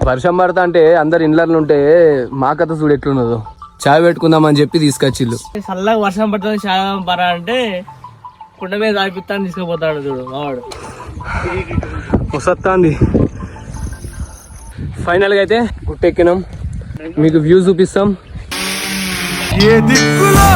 వర్షం పడతా అంటే అందరు ఇండ్లలో ఉంటే మా కథ చూడు ఎట్లున్నదో. చాయ్ పెట్టుకుందామని చెప్పి తీసుకొచ్చిళ్ళు. చల్లగా వర్షం పడుతుంది చాలా పరా అంటే కుండ మీద తాగిపిస్తాను తీసుకుపోతాడు చూడు మావాడు. వస్తుంది. ఫైనల్ గా అయితే గుట్టెక్కినాం, మీకు వ్యూ చూపిస్తాం. ఏ దిక్కులో